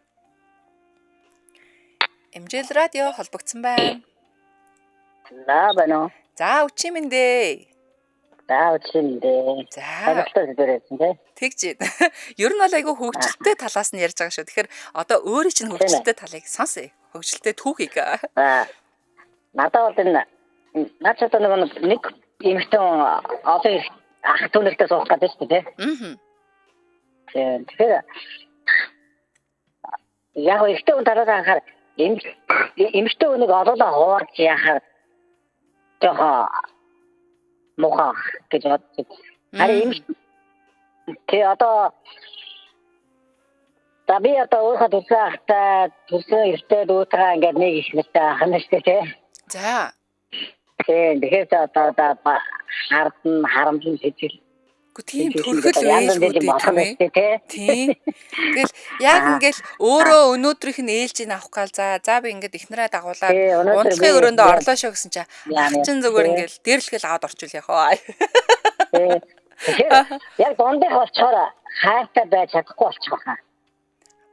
A: MJL радио холбогдсон байна.
B: Байна.
A: За өчим мэндэ. За. Тэгж. Ер нь бол айгүй хөгжилтэй талаас нь ярьж байгаа шүү. Тэгэхээр одоо өөрийн чинь хөгжилтэй талыг сонсъё. Хөгжилтэй түүхийг.
B: Надад бол энэ наач одоо нэг эмэгтэй олон ах түнэлтэд суух гэдэг шүү дээ. Тэгэхээр яг ихтэй хүн дараа анхаар эмэгтэй хүнийг олоолаа хуурж яхаар жоохон муухай гэж боддог. Харин эмэгтэй одоо би одоо өөрөөр төрсөн эртээ дүүтраа ингээд нэг их нэртэй ах нь шүү дээ.
A: За.
B: Тэгэхээр одоо харамлан сэжил.
A: Тийм төрхөл ээлжгүй тийм. Тэгэл яг ингээл өөрөө өнөөдрийнх нь ээлжийг авах гал за би ингээд ихнэрээ дагуулаад унтлагын өрөөндөө орлоо шүү гэсэн чинь ах чинь зүгээр ингээл дээрлэхэл аваад орчвол яах вэ?
B: Яг дундах болчоор хайртай байж чадахгүй болчих واخа.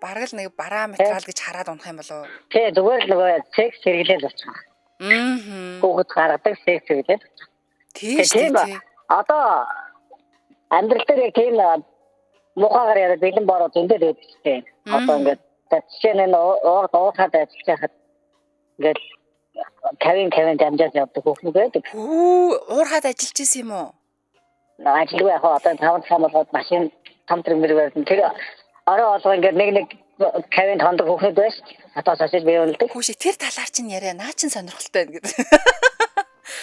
A: Бараг л нэг бараа материал гэж хараад унах юм болов уу?
B: Тий зүгээр л нөгөө секс хэрэглэл болчих واخа. Хүүхэд гаргадаг секс хэрэглэл.
A: Тийм.
B: Одоо амьдрал дээр яг тийм мухагаар яриад бэлэн бороо зөндөл өгдөгтэй. Одоо ингээд жишээ нь уухад ажиллаж байхад ингээд кавин дамжаад явдаг хүүхнүүд байдаг.
A: Уурхад ажиллаж исэн юм уу?
B: Ажиллав яг одоо 5 цаг болгоод машин том трэмэр байсан. Тэр орой олгоо ингээд нэг кавин тондог хүүхнүүд байж одоо сошиал бий үлддэг.
A: Хүүши тэр талаар чинь яриа наа чин сонирхолтой байна гэдэг.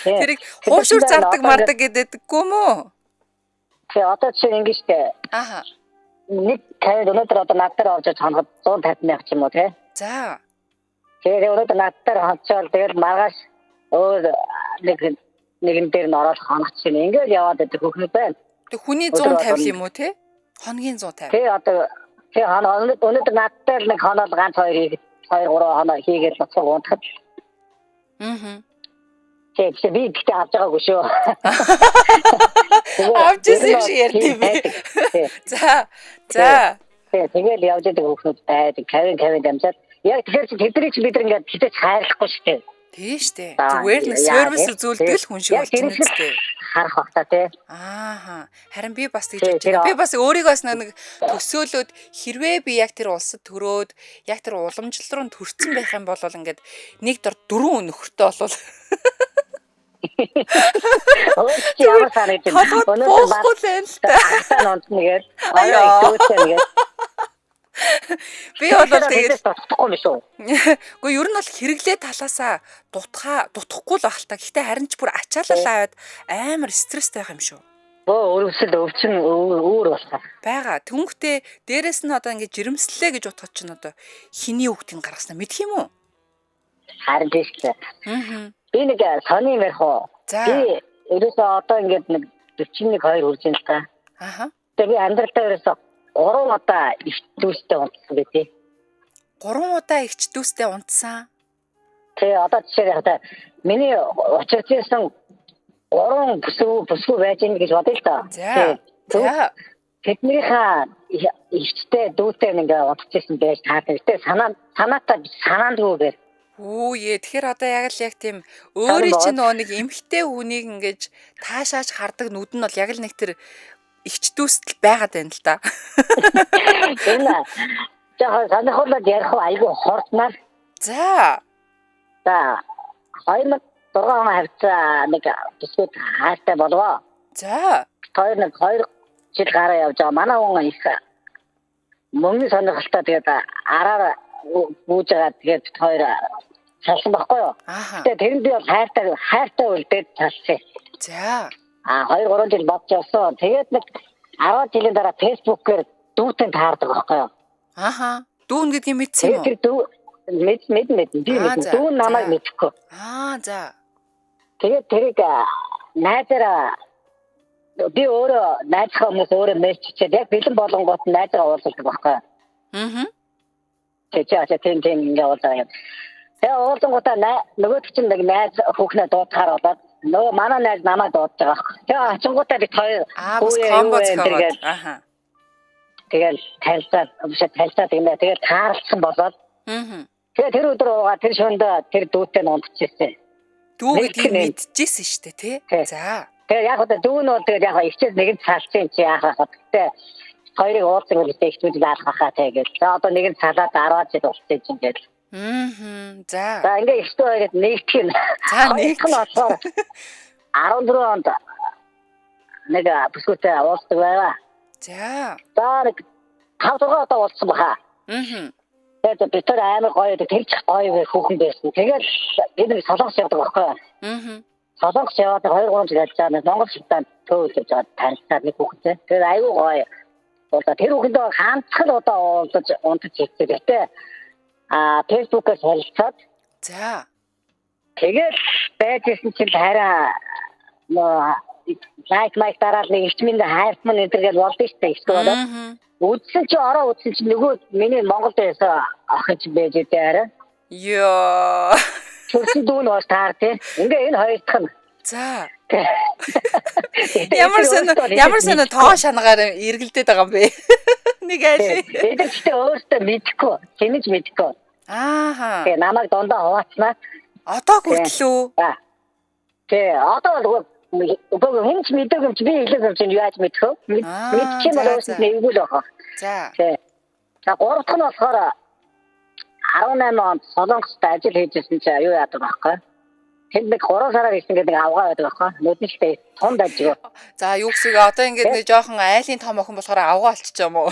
A: Тэрийг хуушур зардаг мардаг гэдэггүй мүү?
B: Тэгээ одоо чинь ингэ штэ.
A: Аха.
B: Нэг кавин өнөөдөр одоо над дээр орж хоноход 150 мянга ч юм уу те.
A: За.
B: Тэгээ өнөөдөр над дээр хонцол тэгэл маргааш өөр нэгэн дээр нь ороод хонох чинь ингээд яваад байдаг хүүхнүүд байна.
A: Тэг хүний 150 юм уу те? Хоногийн 150.
B: Тэгээ одоо өнөөдөр над дээр нэг хоноод ганц 2 3 хоноо хийгээд боцоо унтахад. Тэгээ би ихтэй авч байгаагүй шүү.
A: Авч ирсэн юм шиг ярьдیں۔ За.
B: Тэгэл явж байгаа хүүхнүүд байдаг. Кавин дамжаад яг тэгэхээр тэдний чинь бид ингээд хитэж хайрлахгүй шүү дээ.
A: Тийм шүү дээ. Зүгээр л сервис үзүүлдэг л хүн шиг болж байна шүү дээ.
B: Харах бахта тий.
A: Харин би бас тэгж бодож байна. Би бас өөрийгөөс нэг төсөөлөд хэрвээ би яг тэр улсад төрөөд яг тэр уламжлал руу төрсэн байх юм бол ингээд нэг дор 4 нөхөртэй болвол
B: ямар санагдаж байна.
A: Өнөөдөр бас
B: нэгээр аа
A: би бол тэгээд
B: дутхгүй юм шүү.
A: Гэхдээ ер нь бол хэрэглээ талаасаа дутхгүй л байх л та. Гэхдээ харин ч бүр ачаалал аваад амар стресстэй байх юм шүү.
B: Өөрөөсөө өвчин өөр болох.
A: Бага. Түнхтэй дээрэс нь одоо ингэ жирэмслээ гэж утгах чинь одоо хиний хүүхдийг гаргаснаа мэдх юм уу?
B: Харин тийм. Би нэг сони ярих уу. Би ерөөсөө одоо ингээд нэг 41 2 хүрж байна л та.
A: Аха.
B: Тэгээ амьдралдаа ерөөсөө 3 удаа их дүүстэй унтсан би тий.
A: 3 удаа ихч дүүстэй унтсан.
B: Тэгээ одоо жишээ одоо миний очирчсэн 3 бүсгүй байж ийн гэж бодъё л доо.
A: За. За.
B: Тэднийхээ ихтэй дүүтэй ингээ унтчихсан байж таатай. Гэтэ санаандгүйгээр.
A: Үе тэгэхээр одоо яг тийм өөрийн чинь нэг эмхтэй хүнийг ингэж таашааж хардаг нүд нь бол яг л нэг тэр ихч дүүстэл байгаад байна л да.
B: Энэ жаа санахуулаад ярих айгүй хортнаар.
A: За.
B: За 2006 он хавцаа нэг төсөд хайртай болвоо.
A: За.
B: 2 жил гараа явж байгаа. Манай хүн их мөнгө сонирхолтой тэгээд араар бүүж байгаа тэгээд хоёр салсан байхгүй юу?
A: Аха.
B: Тэгээд тэрэнд би бол хайртай үлдээд талсан.
A: За.
B: 2-3 жил бодож явсан. Тэгээд нэг 10 жилийн дараа фэйсбүүкээр дүүтэн таардаг байхгүй юу?
A: Аха. Дүүн гэдгийг мэдсэн юм уу?
B: Тэгээд дүү мэдэн. Дүүн намайг мэдхгүй.
A: За.
B: Тэгээд тэрийг найзаараа би өөрөө найзхаа хүмүүс өөрөө мессежчээд яг бэлэн болонгууд найзгаа уулздаг байхгүй юу?
A: Мм.
B: Тэгээд тийм ингээ уулзаа юм. Тэгээ уулзангуудаа нөгөөд чинь нэг найз хүүхнээ дуудахаар болоод нөгөө манай найз намайг дуудаж байгаа байхгүй. Тэгээ очингуудаа бид хоёр
A: комбоцгоод. Аха.
B: Тэгээд танилцаад гинэ. Тэгээд таарлцсан болоод.
A: Мм.
B: Тэгээ тэр өдөр уугаа тэр шөндө тэр дүүтэй унтчихсэн.
A: Дүү гэдгийг мэдчихсэн шүү дээ, тий? За.
B: Тэгээ яг одоо дүү нь бол тэгээд яг ихчээс нэгэн цаалцсан чи яахаа гэхдээ хоёрыг уулзсан үлдээ ихчүүд лаалах хаа тэгээд. За одоо нэгэн цалаад 10 жил болчихсон юм гээд.
A: За.
B: За ингээ ихтэй хоёрыг нэгтгэн.
A: За нэгтгэн
B: болохоор 14 онд нэг бүсгүйтэй уулздаг байла.
A: За.
B: За нэг 5-6 удаа уулзсан баха. Тэгээд бид тэр амар гоё тэр ч гоё хүүхэн байсан. Тэгээд бид нэг солонгос явдаг байхгүй юу? Солонгос яваад 2-3 жил ажиллаж байгаа Монгол шилтанд төвлөж байгаа танилцаад нэг хүүхэнтэй. Тэгээд аюу гоё. Одоо тэр хүүхэндээ ганцхан удаа уулзаж унтаж ирсэн. Гэтэ фэйсбүүкээс харилцаад.
A: За.
B: Тэгээд байжсэн чинь хараа лайк дараад нэг ихмэнд хайрцман энтергээл болдсон шүү дээ. Эсвэл болоод. Үдсэн чи нөгөө миний Монголд байсан охин ч байж дээ арай.
A: Йоо.
B: Төрсөн дүүн бас таар тий. Ингээ энэ хоёр дахь нь.
A: За. Ямар сонио тоо шанагаар эргэлдээд байгаа юм бэ? Нэг айл.
B: Эдгээрээ өөртөө мэдхгүй, хэмэж мэдхгүй.
A: Ааха.
B: Тэгээ намайг дондоо хуваацнаа.
A: Одоо хүртлүү.
B: Одоо бол хэмж мэддэг юм чи би хэлэх юм чинь яаж мэдхөө? Мэдчих юм бол өөрсөнд нэггүй л байгаа.
A: За.
B: За 3 дахь нь болохоор 18 онд Солонгост ажил хийжсэн чи юу яадаг байхгүй? Тэнд нэг 3 сараар ирсэн гэдэг авгаа байдаг байхгүй? Нүднэлтэй тунд ажиг.
A: За юу гэсэн одоо ингээд нэг жоохон айлын том охин болохоор авгаа олчих юм уу?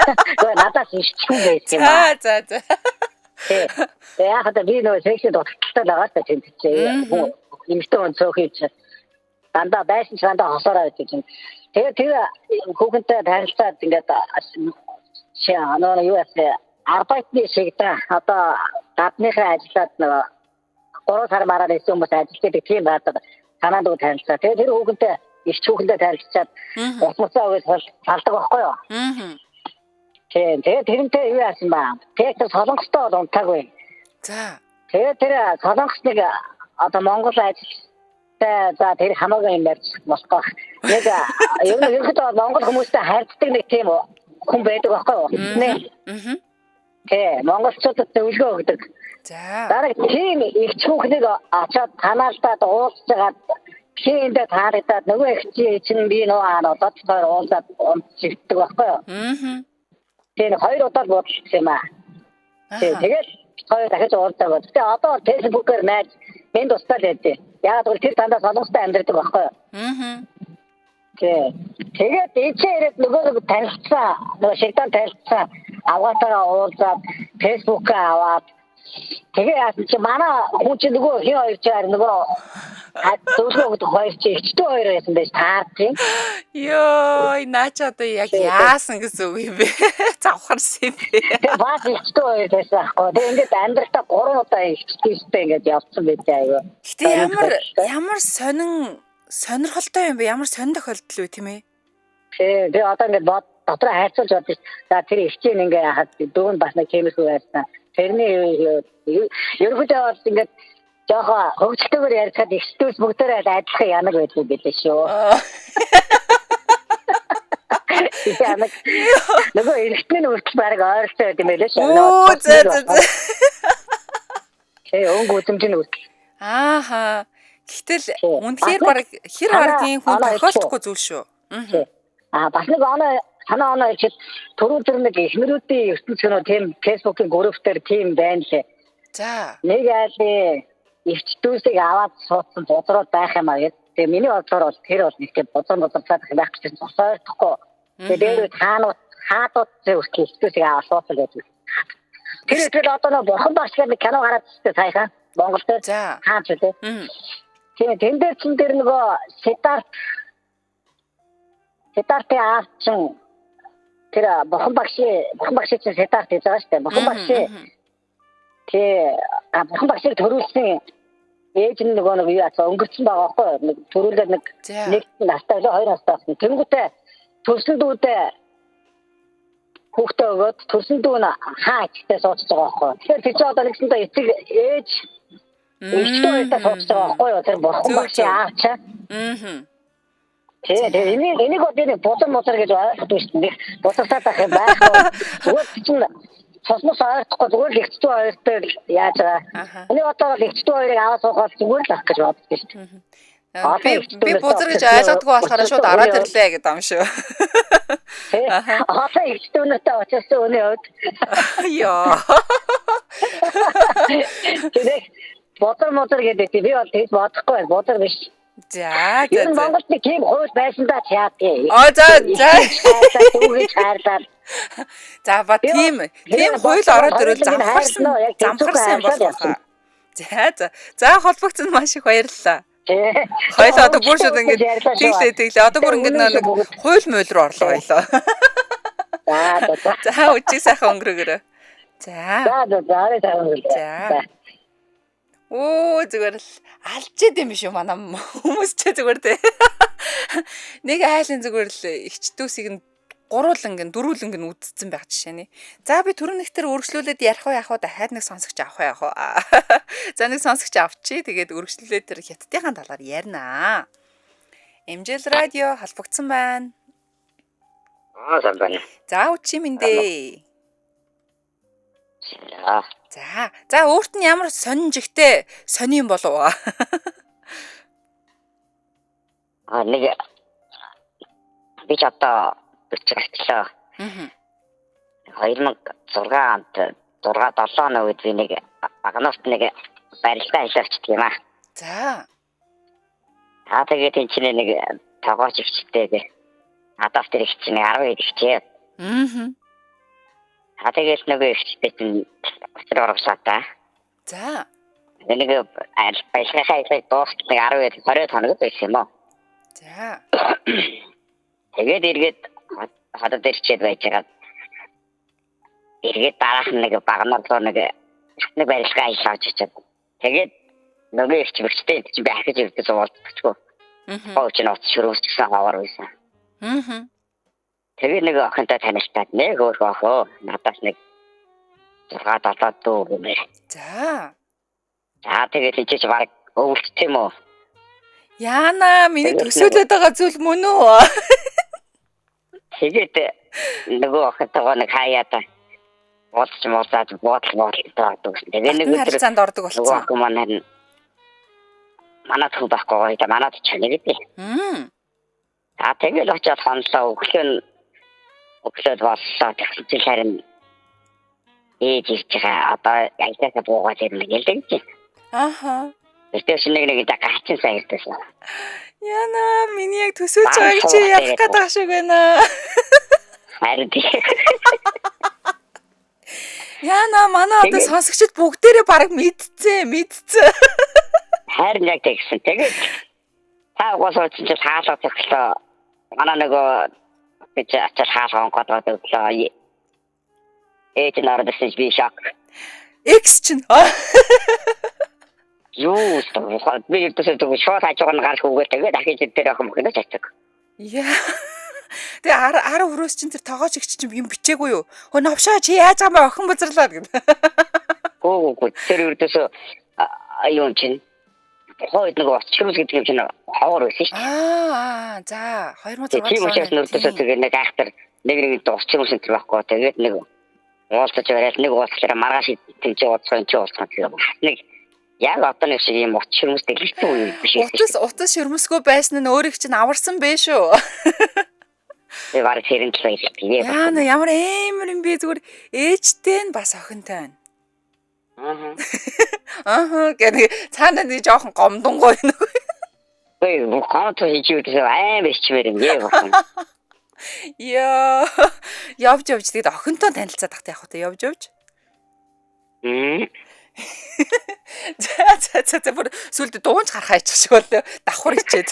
B: Гэхдээ надаас ишчихгүй байсан юм байна.
A: За.
B: Тэгээ яг одоо би нөгөө секшн дутагдaltaй байгаа ч тийм чинь. Имтэн цөөхийч дандаа байсан ч дандаа хосороо гэж юм. Тэгээ тэр хүүхэнтэй танилцаад ингээд юу яасан арбайтны шигдэ одоо гадныхаа ажиллаад нөгөө 3 сар мараад ирсэн хүмүүс ажилладаг тийм байдаг. Санаанд танилцаа. Тэгээ тэр хүүхэнтэй их хүүхэнтэй танилцаад усмцаа өгөөд салдаг байхгүй юу? Тэгээ тэрнтэй юу яасан ба. Тэгээ солонгостой бол унтаагүй.
A: За.
B: Тэгээ тэр солонгос нэг одоо Монгол ажилтай за тэр хамаагүй юм ярьж болохгүй. Нэг ерөнхийдөө Монгол хүмүүстэй харьцдаг нэг тийм хүн байдаг байхгүй юу? Тэ монголчуудад зөвлөгөө өгдөг.
A: За.
B: Дараа тийм их хүүхнийг очоод танаалтаад уулзж байгаа хиндэ таарагдаад нөгөө их чинь би нөө анаад хоёр уулзаад унтчихдаг байхгүй юу? Тэр 2 удаа бодсон юм аа. Тэгээд хоёр дахиж уулзаад. Тэгээ одоо фэйсбүүкээр найз энд тусдаа л байдیں۔ Яг бол тэр дандаа солонгостой амьдардаг байхгүй юу? Тэгээд ичээрээ нөгөө танилцсан, нөгөө шигтан танилцсан авгаатайгаа уулзаад фэйсбүүкээ аваад Тэгээ яасан чи манай хүн чи нөгөө хин хоёр чаар нөгөө зөвлөгөө хоёр чи ихтэй хоёр байсан байж таарчих.
A: Йоо, наача одоо яг яасан гэсэн үг юм бэ? Завхарсан юм бэ?
B: Тэгээ баас ихтэй хоёр байсан аахгүй. Тэгээ ингээд амьдралтаа 3 удаа ихтэйстэй ингээд явцсан байлаа аяа.
A: Гэтэ ямар сонирхолтой юм бэ? Ямар сонир тохиолдол вэ тийм ээ?
B: Тэгээ одоо ингээд дотроо хайцуулж бодчих. За тэр ихчийн ингээ хаад дүүн бас нэг тиймэрхүү байсан. Тэрний ерөнхийдөө бол ингээд жоохон хөвгөлтөөр ярьцгаад ихтүүс бүгдээрээ адилхан янаг байдаг байлээ шүү. Янаг. Нөгөө эргэтний үртэл баг ойролцоо байт юм байлээ шүү.
A: Оо зөө.
B: Өнгө үзэмжийн үртэл.
A: Ааха. Гэтэл үнэхээр баг хэр хардгийн хүн тохиолдохгүй зүйл шүү.
B: Бас нэг санаа оноо ичээд түрүү тэр нэг эхнэрүүдийн ертөнцийн тийм фэйсбүүкийн групп дээр тийм байна лээ.
A: За.
B: Нэг айлын өвчтөөсийг аваад суудсан бодроод байх юм аа. Тэгээ миний бодлоор бол тэр бол нэг тийм бодрцаад байх гэж сонсохгүй. Тэгээ хаадууд зөвхөн өвчтөөсийг аваад суудсан гэдэг. Тэр ихтэй одоо нэг бурхан багш гэдэг кино гараад ирсэн саяхан Монголд.
A: За.
B: Хаач үү? Тийм тэн дээр чинь тэр нөгөө Сетартын аавчин тэр бурхан багшийн чинь Сетарт гэж байгаа шүү дээ. Бурхан багшийн бурхан багшийг төрүүлсэн ээж нь нөгөө нэг юу яасан өнгөрцөн байгаа байхгүй нэг төрүүлээд нэг настай хоёр настай болсон. Тэнгүүтээ төрсөн дүүдээ хүүхдээ өгөөд төрсөн дүү нь хаа ихтэй суудж байгаа байхгүй. Тэгэхээр тэр чинь одоо нэгсэндээ эцэг ээж ихтэй хоёртай суудж байгаа байхгүй юу? Тэр бурхан багшийн аав чаа. Тэгээ энийг одоо бодон мотор гэж ойлгохгүй шүү дээ. Босоосаад ах юм байхгүй. Зүгээр чинь цосмос ойлгохгүй зүгээр л ихтэй хоёртой яаж байгаа. Энийг одоо л ихтэй хоёрыг аваад суухаар зүгээр л ах гэж боддог шүү дээ.
A: Би бузар гэж ойлгодгүй болохоор шууд араад ирлээ гэдэг юм шүү.
B: Одоо ихтэйнүүтэй очсон өнөө өд.
A: Яа.
B: Тэгээ мотор гэдэг би бол тэгж бодохгүй мотор биш.
A: За.
B: Энэ Монголд нэг тийм хууль байсан да чаатээ.
A: За.
B: Түүгийж хайрлаад.
A: За ба тийм хууль ороод ирвэл замхарсан юм болох. За холбогдсон маш их баярлалаа. Хоёлоо одоо бүр шууд ингэж тэглээ. Одоо бүр ингэж нэг хууль мууль руу орлоо хоёлоо. За үчиг сайхан өнгөрөөрэй. За. Оо зүгээр л алчээд юм биш үү манай хүмүүс ч зүгээр дээ. Нэг айлын зүгээр л ихчдүүсийг нь гурууланг нь дөрүүлэнг нь үдцсэн байх жишээ нэ. За би түрүү нэгтэр өргөжлүүлээд ярих уу яах вэ? Дахиад нэг сонсогч авах яах вэ? За нэг сонсогч авчи. Тэгээд өргөжлүүлээд тэр хятадынхаа талаар ярина. MJL радио холбогдсон байна.
B: Сайн байна.
A: За үчи минь. За өөрт нь ямар сонинжигтэй сони юм болов аа?
B: Нэг би ч одоо 40 гарчлаа. 2006 онд 6-7 оны үед би нэг багнаас нэг барилдаа хийлэгчдэг юм аа.
A: За.
B: Тэгээд энэ чинь нэг тогооч ихчтэй. Надаас тэр ихч нэг 10 ихчээ. Тэгээд нөгөө ихчтэй чинь өчрөөр орсаатаа.
A: За.
B: Нэг баялгахаа их дуусах 10-20 хоног байсан юм уу?
A: За.
B: Тэгээд эргээд хадад ирчээд байж байгаа. Эргээд дараах нэг багнаар нэг барилгаа хийлгэж чад. Тэгээд нөгөө ихч бэрчтэй чи байхаж ирдээс уулзчихгүй. Ооч нь оц шөрөөс гэсэн хавар байсан. Тэгээд нэг охинтой танилцаад нэг өөрөө охоо надаас нэг 6-7 дүү гэмээр.
A: За.
B: Тэгээд чи баг өвөлт юм уу?
A: Яна миний төсөөлөд байгаа зүйл мөн үү?
B: Тэгээд нөгөө охинтойгоо нэг хаяад уулзаад бодлоо дүүсэн. Тэгээд нэг
A: харилцаанд ордог болсон.
B: Нөгөө маань манад хүн байхгүй та манад ч нэг дээ. Тэгээд очиад хонлоо өглөөд боллоо тэгсэн харин ээж ихтэй одоо яйцаа буугаад ирнэ гэлдэг. Тэрээс нэг гахчин саярдсан.
A: Яна миний яг төсөөж байгааг чи ярих гээд байгаа шиг байна.
B: Харин
A: Яна манай одоо сонсогчид бүгдээрээ баг мэдцээ.
B: Харин яг тэгсэн. Тэгээд та угаасаа чинь хаалга төглөө. Манай нөгөө гэж ачаар хаалга онгоод өглөө. Ээж нарадсан би шок.
A: X чинь
B: Юу стоо би ертөсөө төг шууд хажуугаар нь гарах үгээр тэгээд дахиж дээр явах юм гэж чацдаг.
A: Яа. Тэгээ ара өрөөс чинь тэр тоогооч игч чинь юм бичээгүй юу? Хөө новшоо чи яаж байгаа мэ охин бузарлаад гэд.
B: Оо тэр ертөсөө аюун чинь хойд нөгөө очрус гэдэг юм чинь ховор байсан шүү дээ.
A: За 2006
B: тийм учраас ертөсөө тэгээ нэг айхтар нэг очрус энэ байхгүй тэгээд нэг уулзаж яриад нэг уулзлаараа маргааш тэмцээ уулзах гэх нэг яг одоо нэг шиг юм очрус дэлгэцэн үе биш үү?
A: Утас ширмэсгүй байсан нь өөрийг чинь аварсан бэ шүү.
B: Тэгээ барь тэрэн л байлээ.
A: Яна ямар амар юм бэ зүгээр ээжтэй нь бас охинтой байна. Гэнэ цаана нэг жоохон гомдонгой нэг.
B: Ой, гомдоо хийчихвэл амар ичмээр юм яа.
A: Яа. Явж тэгээд охинтой танилцаад тахтай явах та явж. За бүр сүлд дуунч гарахаа ичих шиг болоо давхар ичээд.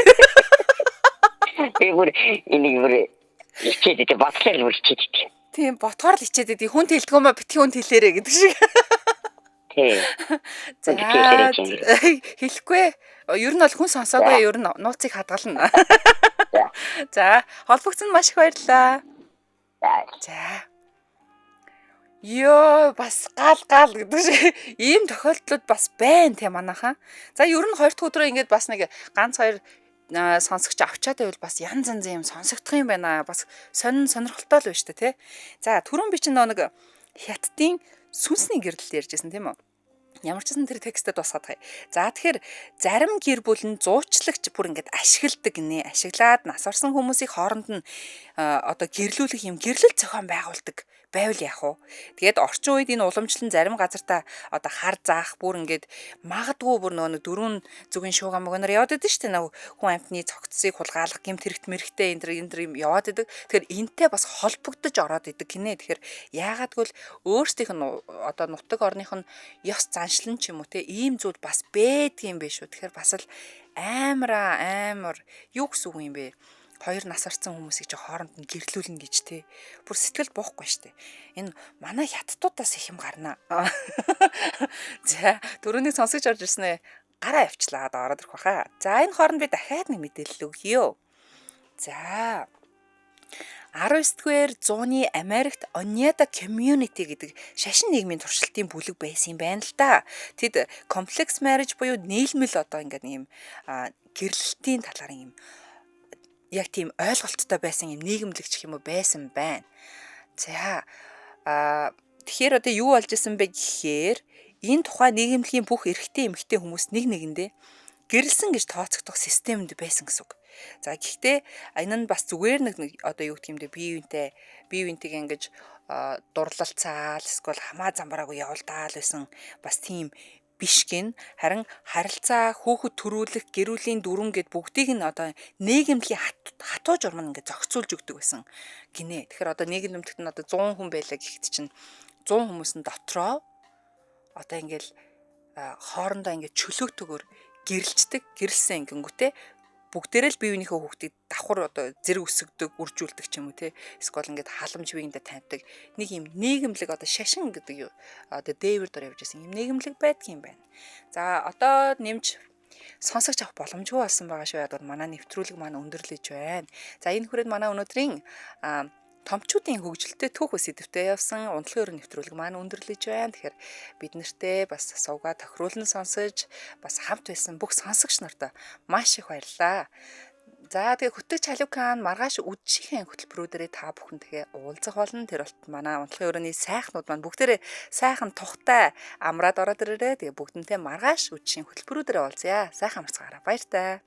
B: Би бүр энийг ичээд бодлоо л ичээд.
A: Тийм ботгоор л ичээд идэг хүн тэлдгөөмө битгий хүн тэлээрэ гэдэг шиг.
B: Тийм.
A: Хэлэхгүй. Ер нь бол хүн сонсоогүй ер нь нууцыг хадгална. За холбогдсон маш их баярлалаа. За. Йоо бас гал гэдэг шиг ийм тохиолдлууд бас байна те манайхаа. За ер нь 2 дахь өдрөө ингээд бас нэг ганц 2 сонсогч авчаад байвал бас янз юм сонсогдох юм байна. Бас сонирхолтой л байна шүү дээ те. За түрүүн би чинь нэг хятадын сүнсний гэрлэл ярьжсэн тийм үү? Ямар ч гэсэн тэр текстэд басгаад хай. За тэгэхээр зарим гэр бүл нь зуучлагч бүр ингээд ашигладаг нэ. Ашиглаад нас орсон хүмүүсийг хооронд нь одоо гэрлүүлэх юм гэрлэл зохион байгуулдаг байвал яах вэ? Тэгээд орчин үед энэ уламжлал зарим газартаа одоо хар заах бүр ингээд магадгүй бүр нөгөө дөрвөн зүгийн шууган мөгнөр яваад идэв шүү дээ. Нөгөө хүн амтны цогцсыг хулгайлах гэмт хэрэгт мэрэгтэй энэ юм яваад идэг. Тэгэхээр энтэй бас холбогдож ороод идэг гинэ. Тэгэхээр яагаадгүй л өөрсдийнх нь одоо нутаг орных нь ёс заншлан ч юм уу те ийм зүйл бас байдаг юм биш үү. Тэгэхээр бас л амар юу гэсэн үг юм бэ? 2 нас орсон хүмүүсийг ч хооронд нь гэрлүүлнэ гэж те. Бүр сэтгэл буухгүй штэ. Энэ манай хятадуудаас их юм гарна. За, дөрөвний сонсогч орж ирсэн ээ. Гараа явчлаа одоо ороод ирэх баха. За, энэ хооронд би дахиад нэг мэдээлэл өгье. За. 19-р зууны Америкт Oneida Community гэдэг шашин нийгмийн туршилтын бүлэг байсан юм байна л да. Тэд complex marriage буюу нийлмэл одоо ингээд юм гэрлэлтийн талаар юм яг тийм ойлголттой байсан юм нийгэмлэгч юм уу байсан байна. За тэгэхээр одоо юу болж исэн бэ гэхээр энэ тухай нийгэмлэгийн бүх эрэгтэй эмэгтэй хүмүүс нэг нэгэндээ гэрэлсэн гэж тооцогдох системд байсан гэсэн үг. За гэхдээ энэ нь бас зүгээр нэг одоо юу гэх юм бэ бие биентэйг ингэж дурлалцаал эсвэл хамаа замбараагүй явуулдаал байсан бас тийм биш гин харин харилцаа хөөхөд төрүүлэх гэрүүлийн дүрэн гэд бүгдийг нь одоо нийгэмлэгийн хатуу журам ингээд зохицуулж өгдөг байсан гинэ. Тэгэхээр одоо нийгэмлэгт нь одоо 100 хүн байлаа гэхэд чинь 100 хүмүүс нь дотроо одоо ингээд хоорондоо ингээд чөлөөтөгөр гэрэлцдэг гэрэлсэн гингүүтээ бүгдээрээ л бие биенийхээ хүүхдийг давхар одоо зэрэг өсгдөг, үржүүлдэг ч юм уу те. Эсвэл ингээд халамж биендээ тавьдаг. Нэг юм нийгэмлэг одоо шашин гэдэг юу. Одоо дээвэр дор явж байсан юм нийгэмлэг байдгийн байна. За одоо нэмж сонсогч авах боломжгүй болсон байгаа шүү. Одоо манай нэвтрүүлэг маань өндөрлөж байна. За энэ хүрээд манай өнөөдрийн томчуудын хөгжилтэй түүх сэдвтэй явсан унтлагын өрөө нэвтрүүлэг маань өндөрлөж байна. Тэгэхээр бид нартэй бас сувга тохируулан сонсож бас хамт байсан бүх сонсогч нартай маш их баярлалаа. За тэгээ хөтөч халукан маргааш үдшийнхээ хөтөлбөрүүдээрээ та бүхэн тэгээ уулзах болно. Тэр болт манай унтлагын өрөөний сайхнууд маань бүгдээрээ сайхан тухтай амраад ороод ирээрээ. Тэгээ бүгдэнтэй маргааш үдшийн хөтөлбөрүүдээрээ уулзъя. Сайхан амарцгаараа баяр таа.